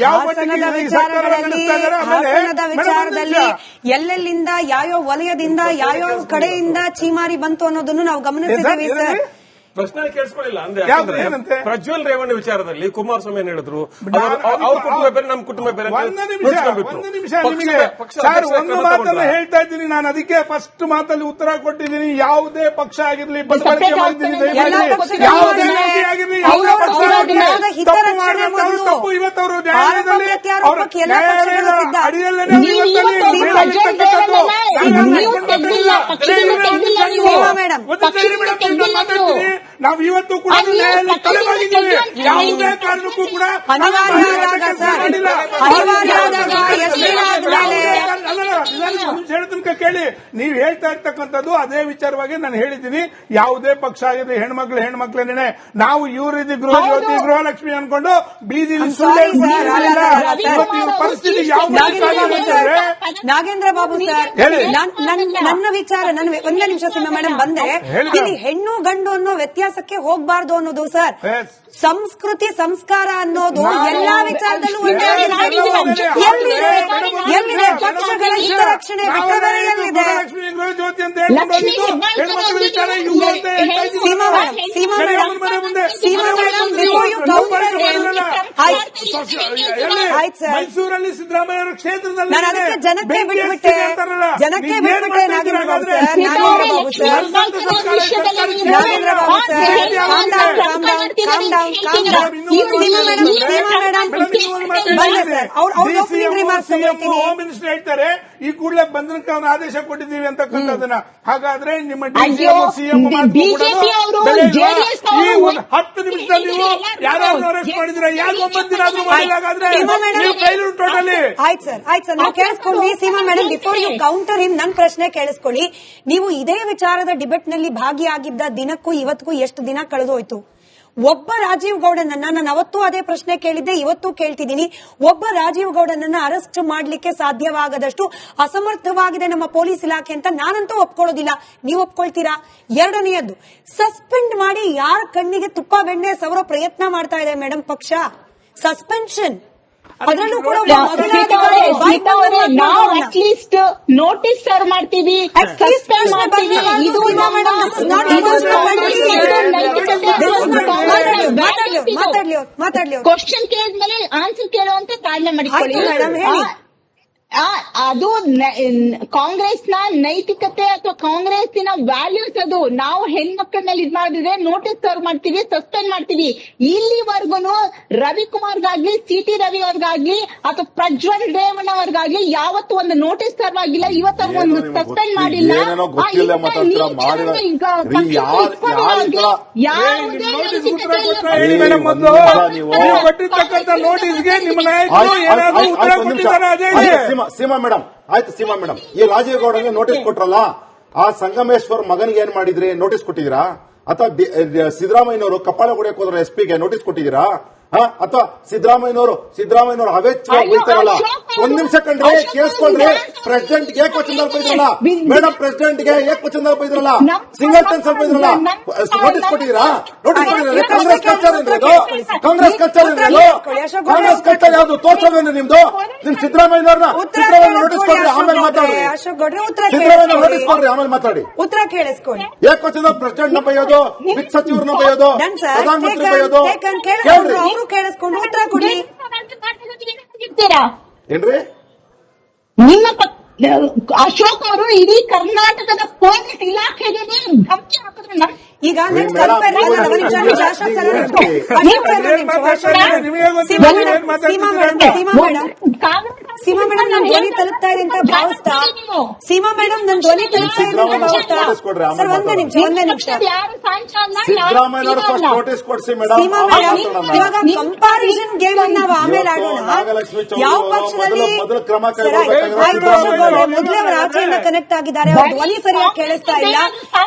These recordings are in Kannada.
ಯಾವ ಹಾಸನದ ವಿಚಾರದಲ್ಲಿ ಎಲ್ಲೆಲ್ಲಿಂದ ಯಾವ್ಯಾವ ವಲಯದಿಂದ ಯಾವ್ಯಾವ ಕಡೆಯಿಂದ ಚೀಮಾರಿ ಬಂತು ಅನ್ನೋದನ್ನು ನಾವು ಗಮನಿಸಿದ್ದೀವಿ ಸರ್. ಪ್ರಶ್ನೆ ಕೇಳಿಸ್ಕೊಳ್ಳಿಲ್ಲ ಅಂದ್ರೆ ಪ್ರಜ್ವಲ್ ರೇವಣ್ಣ ವಿಚಾರದಲ್ಲಿ ಕುಮಾರಸ್ವಾಮಿ ಏನ್ ಹೇಳಿದ್ರು, ಅವ್ರ ಕುಟುಂಬ ಬೇರೆ ನಮ್ಮ ಕುಟುಂಬ ಬೇರೆ. ಒಂದು ನಿಮಿಷ ನಿಮಗೆ ಸರ್ ಒಂದು ಮಾತನ್ನ ಹೇಳ್ತಾ ಇದ್ದೀನಿ ನಾನು. ಅದಕ್ಕೆ ಫಸ್ಟ್ ಮಾತಲ್ಲಿ ಉತ್ತರ ಕೊಟ್ಟಿದ್ದೀನಿ. ಯಾವುದೇ ಪಕ್ಷ ಆಗಿರ್ಲಿ ಬದಲಾವಣೆ ಮಾಡಿದ್ದೀನಿ, ಯಾವುದೇ ಆಗಿರ್ಲಿ, ಯಾವುದೇ ಪಕ್ಷ ಆಗಿರ್ಲಿ ತಪ್ಪು ಮಾಡಿದಂತವ್ರು ತಪ್ಪು ಇವತ್ತವರು ನ್ಯಾಯಾಲಯದಲ್ಲಿ ಅವರ ನ್ಯಾಯಾಲಯದ ಅಡಿಯಲ್ಲೇ ಮಾತಾಡ್ತೀನಿ. ನಾವು ಇವತ್ತು ಕೂಡ ನ್ಯಾಯಾಲಯ ತಲೆಬಾಗಿದ್ದೀವಿ. ಯಾವುದೇ ಕಾರಣಕ್ಕೂ ಕೂಡ ತನಕ ಕೇಳಿ. ನೀವು ಹೇಳ್ತಾ ಇರ್ತಕ್ಕಂಥದ್ದು ಅದೇ ವಿಚಾರವಾಗಿ ನಾನು ಹೇಳಿದ್ದೀನಿ. ಯಾವುದೇ ಪಕ್ಷ ಆಗಿದೆ ಹೆಣ್ಮಕ್ಳೇನೆ ನಾವು ಇವ್ರಿದ್ದು ಗೃಹ ಜ್ಯೋತಿ ಗೃಹಲಕ್ಷ್ಮಿ ಅನ್ಕೊಂಡು ಬೀದಿಲಿ ಪರಿಸ್ಥಿತಿ ಯಾವ ನಾಗೇಂದ್ರ ಬಾಬು ಸರ್, ನನ್ನ ವಿಚಾರ ಒಂದೇ ನಿಮಿಷ ಸಿಂಹ ಮೇಡಮ್ ಬಂದೆ. ಇಲ್ಲಿ ಹೆಣ್ಣು ಗಂಡು ಅನ್ನೋ ವ್ಯತ್ಯಾಸಕ್ಕೆ ಹೋಗ್ಬಾರ್ದು ಅನ್ನೋದು ಸರ್. ಸಂಸ್ಕೃತಿ ಸಂಸ್ಕಾರ ಅನ್ನೋದು ಎಲ್ಲಾ ವಿಚಾರದಲ್ಲೂ ಎಲ್ಲಿದೆ? ಪಕ್ಷಗಳ ಹಿತರಕ್ಷಣೆ ಬಿಟ್ಟರೆ ಎಲ್ಲಿದೆ? ಮೈಸೂರಲ್ಲಿ ಸಿದ್ದರಾಮಯ್ಯ ಕ್ಷೇತ್ರದಲ್ಲಿ ಜನಕ್ಕೆ ಬಿಟ್ಬಿಟ್ಟೆ Nagendra Babu sir, Nagendra Babu home minister ಹೇಳ್ತಾರೆ ಈ ಕೂಡಲೇ ಬಂಧನಕ್ಕೆ ಅವನ ಆದೇಶ ಕೊಟ್ಟಿದ್ದೀವಿ ಅಂತಕ್ಕಂಥದ್ದನ್ನ. ಹಾಗಾದ್ರೆ ನಿಮ್ಮ ಸಿಎಂ 10 ನಿಮಿಷದಲ್ಲಿ ನೀವು ಯಾರಾದ್ರೂ ಅರೆಸ್ಟ್ ಮಾಡಿದ್ರೆ ಯಾರು 9 ದಿನ ಆದ್ರೂ ಮಾಡಿದಾಗಾದ್ರೆ ಟೋಟಲಿ. ಆಯ್ತು ಸರ್ ನಾವು ಕೇಳಿಸ್ಕೊಂಡ್ವಿ. Seema madam before you counter him ನನ್ನ ಪ್ರಶ್ನೆ ಕೇಳಿಸ್ಕೊಳ್ಳಿ. ನೀವು ಇದೇ ವಿಚಾರದ ಡಿಬೇಟ್ ನಲ್ಲಿ ಭಾಗಿಯಾಗಿದ್ದ ದಿನಕ್ಕೂ ಇವತ್ತಿಗೂ ಎಷ್ಟು ದಿನ ಕಳೆದೋಯ್ತು? ಒಬ್ಬ ರಾಜೀವ್ ಗೌಡನನ್ನ ನಾನು ಅವತ್ತೂ ಅದೇ ಪ್ರಶ್ನೆ ಕೇಳಿದ್ದೆ, ಇವತ್ತು ಕೇಳ್ತಿದ್ದೀನಿ. ಒಬ್ಬ ರಾಜೀವ್ ಗೌಡನನ್ನ ಅರೆಸ್ಟ್ ಮಾಡ್ಲಿಕ್ಕೆ ಸಾಧ್ಯವಾಗದಷ್ಟು ಅಸಮರ್ಥವಾಗಿದೆ ನಮ್ಮ ಪೊಲೀಸ್ ಇಲಾಖೆ ಅಂತ ನಾನಂತೂ ಒಪ್ಕೊಳ್ಳೋದಿಲ್ಲ. ನೀವು ಒಪ್ಕೊಳ್ತೀರಾ? ಎರಡನೆಯದ್ದು, ಸಸ್ಪೆಂಡ್ ಮಾಡಿ ಯಾರ ಕಣ್ಣಿಗೆ ತುಪ್ಪ ಬೆಣ್ಣೆ ಸವರೋ ಪ್ರಯತ್ನ ಮಾಡ್ತಾ ಇದೆ ಮೇಡಮ್ ಪಕ್ಷ. ಸಸ್ಪೆನ್ಷನ್ ಅದರಲ್ಲೂ ಕೂಡ ನಾವು ಅಟ್ಲೀಸ್ಟ್ ನೋಟಿಸ್ ಸರ್ವ್ ಮಾಡ್ತೀವಿ, ಸಸ್ಪೆಂಡ್ ಮಾಡ್ತೀವಿ. ಇದು ಕ್ವಶನ್ ಕೇಳಿದ್ಮೇಲೆ ಆನ್ಸರ್ ಕೇಳುವಂತ ತಾಳ್ಮೆ ಮಾಡಿಕೊಳ್ಳಿ. ಅದು ಕಾಂಗ್ರೆಸ್ನ ನೈತಿಕತೆ ಅಥವಾ ಕಾಂಗ್ರೆಸ್ಸಿನ ವ್ಯಾಲ್ಯೂಸ್. ಅದು ನಾವು ಹೆಣ್ಮಕ್ಳ ಮೇಲೆ ಇದ್ ಮಾಡಿದ್ರೆ ನೋಟಿಸ್ ಸರ್ವ್ ಮಾಡ್ತೀವಿ, ಸಸ್ಪೆಂಡ್ ಮಾಡ್ತೀವಿ. ಇಲ್ಲಿವರೆಗೂ ರವಿಕುಮಾರ್ಗಾಗ್ಲಿ, ಸಿಟಿ ರವಿ ಅವ್ರಿಗಾಗ್ಲಿ ಅಥವಾ ಪ್ರಜ್ವಲ್ ರೇವಣ್ಣ ಅವ್ರಿಗಾಗ್ಲಿ ಯಾವತ್ತು ಒಂದು ನೋಟಿಸ್ ಸರ್ವ್ ಆಗಿಲ್ಲ, ಇವತ್ತವರೆಗೂ ಒಂದು ಸಸ್ಪೆಂಡ್ ಮಾಡಿಲ್ಲ. ಸೀಮಾ ಮೇಡಮ್ ಆಯ್ತು. ಸೀಮಾ ಮೇಡಮ್, ಈ ರಾಜೀವ್ ಗೌಡಗೆ ನೋಟಿಸ್ ಕೊಟ್ರಲ್ಲ, ಆ ಸಂಗಮೇಶ್ವರ್ ಮಗನಿಗೆ ಏನ್ ಮಾಡಿದ್ರಿ? ನೋಟಿಸ್ ಕೊಟ್ಟಿದ್ದೀರಾ? ಅಥವಾ ಸಿದ್ದರಾಮಯ್ಯನವರು ಕಪಾಳ ಹೊಡೆಯಕ್ಕೆ ಹೋದ್ರ ಎಸ್ಪಿಗೆ ನೋಟಿಸ್ ಕೊಟ್ಟಿದ್ದೀರಾ? ಅಥವಾ ಸಿದ್ದರಾಮಯ್ಯನವರು ಅವೆಚ್ಚವಾಗಿ ಬೀಳ್ತಾರಲ್ಲ, ಒಂದ್ ನಿಮಿಷ ಕಂಡ್ರೆ ಕೇಳಿಸ್ಕೊಂಡ್ರೆ ಪ್ರೆಸಿಡೆಂಟ್ ಗೆ ಕ್ವಶನ್ ಬೈದ್ರಲ್ಲ ಮೇಡಮ್, ಪ್ರೆಸಿಡೆಂಟ್ ಗೆ ಕ್ವಶನ್ ಬೈದ್ರಲ್ಲ, ಸಿಂಗಲ್ ಟನ್ ಸ್ವಲ್ಪ ಬೈದ್ರಲ್ಲ, ನೋಟಿಸ್ ಕೊಟ್ಟಿದ್ದೀರಾ? ನೋಟಿಸ್ ಕೊಟ್ಟಿದ್ದೀರಾ? ಕಾಂಗ್ರೆಸ್ ಕಲ್ಚರ್ ಏನ್ರಿ ಇದು? ಕಾಂಗ್ರೆಸ್ ಕಲ್ಚರ್ ಯಾವ್ದು ತೋರ್ಸೋದೇನ್ರಿ ನಿಮ್ದು? ನಿಮ್ ಸಿದ್ದರಾಮಯ್ಯನವ್ರನ್ನ ನೋಟಿಸ್ ಕೊಡ್ರಿ, ಆಮೇಲೆ ಮಾತಾಡಿ. ಸಿದ್ದರಾಮಯ್ಯ ನೋಟಿಸ್ ಕೊಡ್ರಿ, ಆಮೇಲೆ ಮಾತಾಡಿ. ಉತ್ತರ ಕೇಳಿಸ್ಕೊಳ್ಳಿ. ಕ್ವಶನ್ ಪ್ರೆಸಿಡೆಂಟ್ ನ ಬೈಯೋದು, ವಿತ್ ಸಚಿವರನ್ನ ಬೈಯೋದು, ಪ್ರಧಾನಮಂತ್ರಿ ಬೈಯೋದು ಕೇಳ್ರಿ. ಕೇಳಿಸ್ಕೊಂಡು ಉತ್ತರ ಕೊಡಿ. ಏನ್ರಿ ನಿಮ್ಮ ಅಶೋಕ್ ಅವರು ಇಡೀ ಕರ್ನಾಟಕದ ಪೊಲೀಸ್ ಇಲಾಖೆಗೆ ಧಮಕಿ ಹಾಕಿದ್ರೆ ಈಗ ಸೀಮಾ ಮೇಡಮ್ ನನ್ ಧ್ವನಿ ತಲುಪ್ತಾ ಇದೆ ಅಂತ ಭಾವಿಸ್ತಾ ಸೀಮಾ ಮೇಡಮ್ ನನ್ ಧ್ವನಿ ತಲುಪ್ತಾ ಇದೆ ಅಂತ ಭಾವಿಸ್ತಾ ಸರ್ ಒಂದೇ ನಿಮಿಷ ಸೀಮಾ ಮೇಡಮ್ ಇವಾಗ ಕಂಪಾರಿಸನ್ ಗೇಮ್ ಅನ್ನು ನಾವು ಆಮೇಲೆ ಆಡೋಣ. ಯಾವ ಪಕ್ಷದಲ್ಲಿ ಮೊದಲೇ ಅವರ ಆಚೆಯಿಂದ ಕನೆಕ್ಟ್ ಆಗಿದ್ದಾರೆ, ಅವ್ರ ಧ್ವನಿ ಸರಿಯಾಗಿ ಕೇಳಿಸ್ತಾ ಇಲ್ಲ.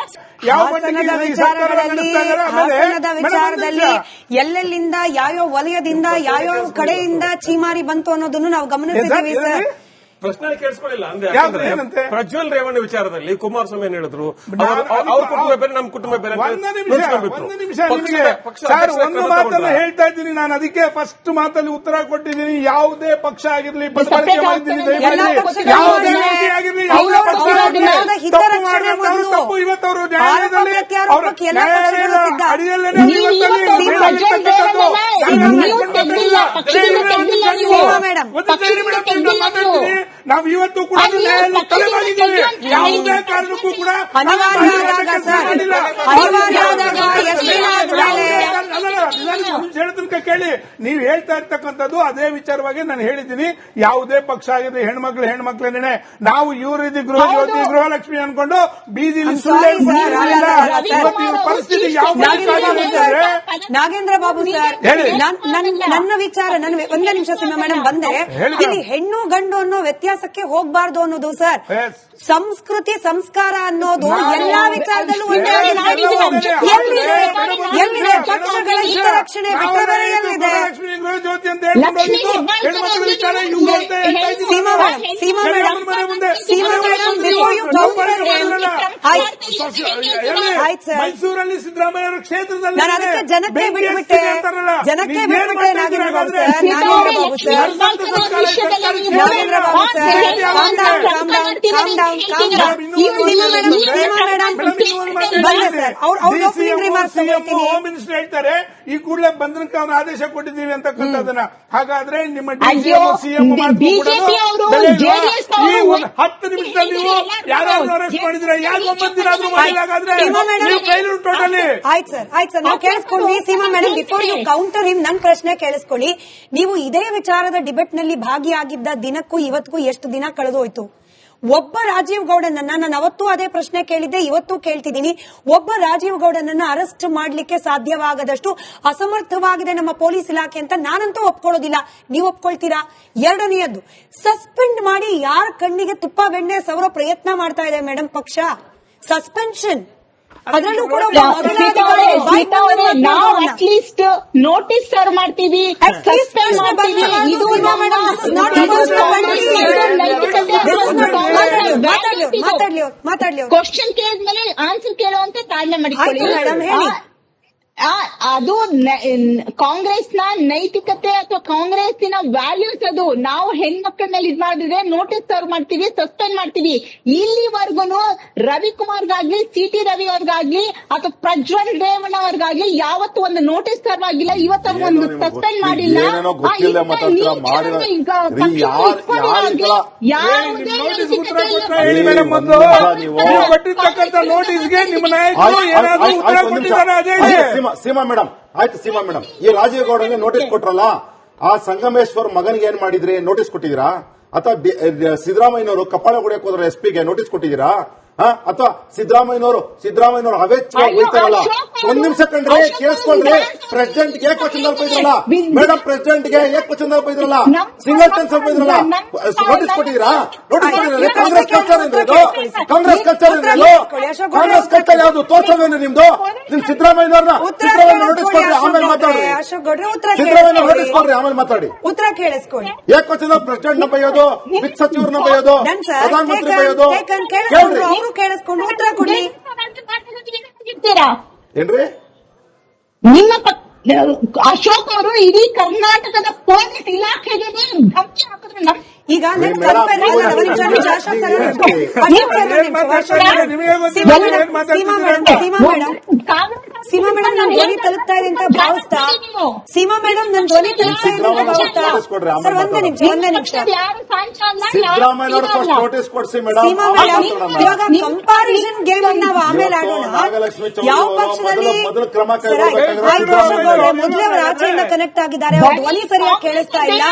ಹಾಸನದ ವಿಚಾರದಲ್ಲಿ ಎಲ್ಲೆಲ್ಲಿಂದ ಯಾವ್ಯಾವ ವಲಯದಿಂದ ಯಾವ್ಯಾವ ಕಡೆಯಿಂದ ಚೀಮಾರಿ ಬಂತು ಅನ್ನೋದನ್ನು ನಾವು ಗಮನಿಸಿದ್ದೀವಿ ಸರ್. ಪ್ರಶ್ನೆ ಕೇಳಿಸ್ಕೊಳ್ಳಿಲ್ಲ ಅಂದ್ರೆ ಯಾವ್ದು ಏನಂತೆ? ಪ್ರಜ್ವಲ್ ರೇವಣ್ಣ ವಿಚಾರದಲ್ಲಿ ಕುಮಾರಸ್ವಾಮಿ ಏನ್ ಹೇಳಿದ್ರು, ಅವ್ರ ಕುಟುಂಬ ಬೇರೆ ನಮ್ಮ ಕುಟುಂಬ ಬೇರೆ ಅಂತ ಒಂದು ನಿಮಿಷ ನುಡಿಸ್ಕೊಂಡ್ಬಿಟ್ರು. ನಿಮಿಷ ನಿಮಗೆ ಸರ್ ಒಂದು ಮಾತನ್ನ ಹೇಳ್ತಾ ಇದ್ದೀನಿ ನಾನು, ಅದಕ್ಕೆ ಫಸ್ಟ್ ಮಾತಲ್ಲಿ ಉತ್ತರ ಕೊಟ್ಟಿದ್ದೀನಿ. ಯಾವುದೇ ಪಕ್ಷ ಆಗಿರ್ಲಿ ಬದಲಾವಣೆ ಮಾಡಿದ್ದೀನಿ, ಎಲ್ಲ ದಯಮಾಡಿ ಪಕ್ಷಗಳು ಯಾವುದೇ ಮಾಡಿದ್ದಾರೆ. ವ್ಯಕ್ತಿ ಆಗಿರ್ಲಿ, ಯಾವುದೇ ಪಕ್ಷ ಆಗಿರ್ಲಿ, ಅವ್ರ ಹಿತ ತಪ್ಪು ರಕ್ಷಣೆ ಮಾಡಿದಂತವ್ರು ಮೊದಲು. ತಪ್ಪು ಇವತ್ತು ಅವರು ನ್ಯಾಯಾಲಯದಲ್ಲಿ ಆರೋಪಕ್ಕೆ ಎಲ್ಲ ಪಕ್ಷಗಳು ಸಿದ್ಧ. ಅಡಿಯಲ್ಲೇನೆ ನೀವು ಇವತ್ತಲ್ಲಿ ಇವತ್ತು ಹೇಳಲಿರ್ತಕ್ಕಂಥದ್ದು. ನೀವು ತೆಗ್ದಿಲ್ಲ, ಪಕ್ಷದಿಂದ ತೆಗ್ದಿಲ್ಲ ನೀವು. ಪಕ್ಷದಿಂದ ಮಾತಾಡ್ತೀನಿ. ನಾವು ಇವತ್ತು ಕೂಡ ನ್ಯಾಯಾಲಯ ತಲೆಬಾಗಿದ್ದೀವಿ. ಯಾವುದೇ ಕಾರಣಕ್ಕೂ ಕೂಡ ಅನಿವಾರ್ಯ ಆದಾಗ ಸರ್, ಅನಿವಾರ್ಯ ಆದಾಗ ಎಷ್ಟು ದಿನ ಆದ್ಮೇಲೆ ಹೇಳ ತನಕ ಕೇಳಿ. ನೀವು ಹೇಳ್ತಾ ಇರ್ತಕ್ಕಂಥದ್ದು ಅದೇ ವಿಚಾರವಾಗಿ ನಾನು ಹೇಳಿದ್ದೀನಿ. ಯಾವುದೇ ಪಕ್ಷ ಆಗಿದೆ, ಹೆಣ್ಮಕ್ಳೇನೆ ನಾವು ಇವ್ರಿದ್ದು ಗೃಹ ಜ್ಯೋತಿ ಗೃಹಲಕ್ಷ್ಮಿ ಅನ್ಕೊಂಡು ಬೀದಿಲಿ ಸುಳ್ಳು ಪರಿಸ್ಥಿತಿ ಯಾವ ನಾಗೇಂದ್ರ ಬಾಬು ಸರ್, ಹೇಳಿ. ನನ್ನ ವಿಚಾರ, ಒಂದೇ ನಿಮಿಷ ಸಿಂಹ ಮೇಡಮ್ ಬಂದೆ. ಇಲ್ಲಿ ಹೆಣ್ಣು ಗಂಡು ಅನ್ನೋ ವ್ಯತ್ಯಾಸಕ್ಕೆ ಹೋಗ್ಬಾರ್ದು ಅನ್ನೋದು ಸರ್. Yes. ಸಂಸ್ಕೃತಿ ಸಂಸ್ಕಾರ ಅನ್ನೋದು ಎಲ್ಲಾ ವಿಚಾರದಲ್ಲೂ ಒಂದೇ ಆಗಿರ್ಬೇಕು. ಎಲ್ಲಿದೆ ಪಕ್ಷಗಳ ಹಿತರಕ್ಷಣೆ ಬಿಟ್ಟರೆ ಎಲ್ಲಿದೆ? ಲಕ್ಷ್ಮಿ ಗೃಹ ಜ್ಯೋತಿ ಅಂತ ಹೇಳ್ಕೊಂಡು ಹೆಣ್ಮಕ್ಳ ವಿಚಾರ ಇವ್ರು ಅಂತ ಹೇಳ್ತಾ ಇದ್ದೀವಿ. Seema madam before you counter ಆಯ್ತು ಸರ್. ಮೈಸೂರಲ್ಲಿ ಸಿದ್ದರಾಮಯ್ಯ ಅವರ ಕ್ಷೇತ್ರದಲ್ಲಿ ನಾನು ಅದಕ್ಕೆ ಜನಕ್ಕೆ ಬಿಟ್ಬಿಟ್ಟೆ Nagendra Babu sir, home minister ಹೇಳ್ತಾರೆ ಈ ಕೂಡಲೇ ಬಂಧನಕ್ಕೆ ಅವನ ಆದೇಶ ಕೊಟ್ಟಿದ್ದೀವಿ ಅಂತಕ್ಕಂಥದ್ದನ್ನ. ಹಾಗಾದ್ರೆ ನಿಮ್ಮ ಸಿಎಂ ಬಿಜೆಪಿ ಅವರು ಜೆಡಿಎಸ್ 10 ನಿಮಿಷದಲ್ಲಿ ನೀವು ಯಾರಾದ್ರೂ ಅರೆಸ್ಟ್ ಮಾಡಿದ್ರೆ ಯಾಕೆ 9 ದಿನ ಆದ್ರೂ ಮಾಡಿಲ್ಲ? ಹಾಗಾದ್ರೆ ಟೋಟಲಿ ಆಯ್ತು ಸರ್, ನಾವು ಕೇಳಿಸ್ಕೊಂಡ್ವಿ. Seema madam before you counter him ನನ್ ಪ್ರಶ್ನೆ ಕೇಳಿಸ್ಕೊಳ್ಳಿ. ನೀವು ಇದೇ ವಿಚಾರದ ಡಿಬೇಟ್ ನಲ್ಲಿ ಭಾಗಿಯಾಗಿದ್ದ ದಿನಕ್ಕೂ ಇವತ್ತಿಗೂ ಎಷ್ಟು ದಿನ ಕಳೆದೋಯ್ತು? ಒಬ್ಬ ರಾಜೀವ್ ಗೌಡನನ್ನ ನಾನು ಅವತ್ತೂ ಅದೇ ಪ್ರಶ್ನೆ ಕೇಳಿದ್ದೆ, ಇವತ್ತು ಕೇಳ್ತಿದ್ದೀನಿ. ಒಬ್ಬ ರಾಜೀವ್ ಗೌಡನನ್ನ ಅರೆಸ್ಟ್ ಮಾಡ್ಲಿಕ್ಕೆ ಸಾಧ್ಯವಾಗದಷ್ಟು ಅಸಮರ್ಥವಾಗಿದೆ ನಮ್ಮ ಪೊಲೀಸ್ ಇಲಾಖೆ ಅಂತ ನಾನಂತೂ ಒಪ್ಕೊಳ್ಳೋದಿಲ್ಲ. ನೀವು ಒಪ್ಕೊಳ್ತೀರಾ? ಎರಡನೆಯದ್ದು, ಸಸ್ಪೆಂಡ್ ಮಾಡಿ ಯಾರ ಕಣ್ಣಿಗೆ ತುಪ್ಪ ಬೆಣ್ಣೆ ಸವರೋ ಪ್ರಯತ್ನ ಮಾಡ್ತಾ ಇದೆ ಮೇಡಮ್ ಪಕ್ಷ. ಸಸ್ಪೆನ್ಷನ್ ಅದರಲ್ಲೂ ಕೂಡ ನಾವು ಅಟ್ಲೀಸ್ಟ್ ನೋಟಿಸ್ ಸರ್ವ್ ಮಾಡ್ತೀವಿ, ಸಸ್ಪೆಂಡ್ ಮಾಡ್ತೀವಿ. ಇದು ಮಾತಾಡ್ಲಿ ಕ್ವಶನ್ ಕೇಳಿದ್ಮೇಲೆ ಆನ್ಸರ್ ಕೇಳುವಂತ ತಾಳ್ಮೆ ಮಾಡಿಕೊಳ್ಳಿ. ಅದು ಕಾಂಗ್ರೆಸ್ನ ನೈತಿಕತೆ ಅಥವಾ ಕಾಂಗ್ರೆಸ್ಸಿನ ವ್ಯಾಲ್ಯೂಸ್. ಅದು ನಾವು ಹೆಣ್ಮಕ್ಳ ಮೇಲೆ ಇದ್ ಮಾಡಿದ್ರೆ ನೋಟಿಸ್ ಸರ್ವ್ ಮಾಡ್ತೀವಿ, ಸಸ್ಪೆಂಡ್ ಮಾಡ್ತೀವಿ. ಇಲ್ಲಿವರೆಗೂ ರವಿಕುಮಾರ್ಗಾಗ್ಲಿ, ಸಿಟಿ ರವಿ ಅವ್ರಿಗಾಗ್ಲಿ ಅಥವಾ ಪ್ರಜ್ವಲ್ ರೇವಣ್ಣ ಅವ್ರಿಗಾಗ್ಲಿ ಯಾವತ್ತು ಒಂದು ನೋಟಿಸ್ ಸರ್ವ್ ಆಗಿಲ್ಲ, ಇವತ್ತು ಒಂದು ಸಸ್ಪೆಂಡ್ ಮಾಡಿಲ್ಲ. ಹೇಳಿ ಮೇಡಮ್, ಮೊದಲು ನೀವು ಕೊಟ್ಟಿರ್ತಕ್ಕಂಥ ನೋಟಿಸ್ಗೆ ನಿಮ್ಮ ನಾಯಕರು ಏನಾದರೂ ಉತ್ತರ ಕೊಟ್ಟಿದ್ದಾರೆ ಅದೇ ಹೇಳಿ. ಸೀಮಾ ಮೇಡಮ್, ಆಯ್ತು ಸೀಮಾ ಮೇಡಮ್, ಈ ರಾಜೀವ್ ಗೌಡಗೆ ನೋಟಿಸ್ ಕೊಟ್ರಲ್ಲ, ಆ ಸಂಗಮೇಶ್ವರ್ ಮಗನಿಗೆ ಏನ್ ಮಾಡಿದ್ರಿ? ನೋಟಿಸ್ ಕೊಟ್ಟಿದ್ದೀರಾ? ಅಥವಾ ಸಿದ್ದರಾಮಯ್ಯನವರು ಕಪಾಳ ಹೊಡೆಯಕ್ಕೆ ಹೋದ್ರೆ ಎಸ್ಪಿಗೆ ನೋಟಿಸ್ ಕೊಟ್ಟಿದ್ದೀರಾ? ಅಥವಾ ಸಿದ್ದರಾಮಯ್ಯನವರು ಅವೇಚ್ಛವಾಗಿ ಬೈತಾರಲ್ಲ, ಒಂದ್ ನಿಮಿಷ ಕಂಡ್ರೆ ಕೇಳಿಸ್ಕೊಂಡ್ರೆ ಪ್ರೆಸಿಡೆಂಟ್ ಗೆ ಕ್ವಶನ್ ಬೈದ್ರಲ್ಲ ಮೇಡಮ್, ಪ್ರೆಸಿಡೆಂಟ್ ಗೆ ಕ್ವಶನ್ ಬೈದ್ರಲ್ಲ, ಸಿಂಗಲ್ ಟನ್ ಸ್ವಲ್ಪ ಬೈದ್ರಲ್ಲ, ನೋಟಿಸ್ ಕೊಟ್ಟಿದ್ದೀರಾ? ಕಾಂಗ್ರೆಸ್ ಕಲ್ಚರ್ ಅಂದ್ರೆ ಕಾಂಗ್ರೆಸ್ ಕಲ್ಚರ್ ಕಾಂಗ್ರೆಸ್ ಕಲ್ಚರ್ ಯಾವ್ದು ತೋರ್ಸೋದೇನು ನಿಮ್ದು? ನಿಮ್ ಸಿದ್ದರಾಮಯ್ಯನವ್ರನ್ನ ನೋಟಿಸ್ ಕೊಡ್ರಿ, ಆಮೇಲೆ ಮಾತಾಡಿ. ಸಿದ್ದರಾಮಯ್ಯ ನೋಟಿಸ್ ಕೊಡ್ರಿ, ಆಮೇಲೆ ಮಾತಾಡಿ. ಉತ್ತರ ಕೇಳಿಸ್ಕೊಳ್ಳಿ. ಕ್ವಶನ್ ಪ್ರೆಸಿಡೆಂಟ್ ನ ಬೈಯೋದು, ವಿತ್ ಸಚಿವರನ್ನ ಬೈಯೋದು, ಪ್ರಧಾನಮಂತ್ರಿ ಬೈಯೋದು ಕೇಳ್ರಿ. ಕೇಳಿಸ್ಕೊಂಡು ಉತ್ತರ ಕೊಡ್ಲಿ. ಏನ್ರಿ ನಿಮ್ಮ ಅಶೋಕ್ ಅವರು ಇಡೀ ಕರ್ನಾಟಕದ ಪೊಲೀಸ್ ಇಲಾಖೆಗೆ ಧಮಕಿ ಹಾಕಿದ್ರೆ ಈಗ ಸೀಮಾ ಮೇಡಮ್ ನನ್ ಧ್ವನಿ ತಲುಪ್ತಾ ಇದೆ ಅಂತ ಭಾವಿಸ್ತಾ ಸೀಮಾ ಮೇಡಮ್ ನನ್ ಧ್ವನಿ ತಲುಪ್ತಾ ಇದೆ ಅಂತ ಭಾವಿಸ್ತಾ ಸರ್ ಒಂದೇ ನಿಮಿಷ ಸೀಮಾ ಮೇಡಮ್ ಇವಾಗ ಕಂಪಾರಿಸನ್ ಗೇಮ್ ನಾವು ಆಮೇಲೆ ಆಡೋಣ. ಯಾವ ಪಕ್ಷದಲ್ಲಿ ಮೊದಲೇ ಅವರು ಆಚೆಯಿಂದ ಕನೆಕ್ಟ್ ಆಗಿದ್ದಾರೆ, ಅವ್ರ ಧ್ವನಿ ಸರಿಯಾಗಿ ಕೇಳಿಸ್ತಾ ಇಲ್ಲ.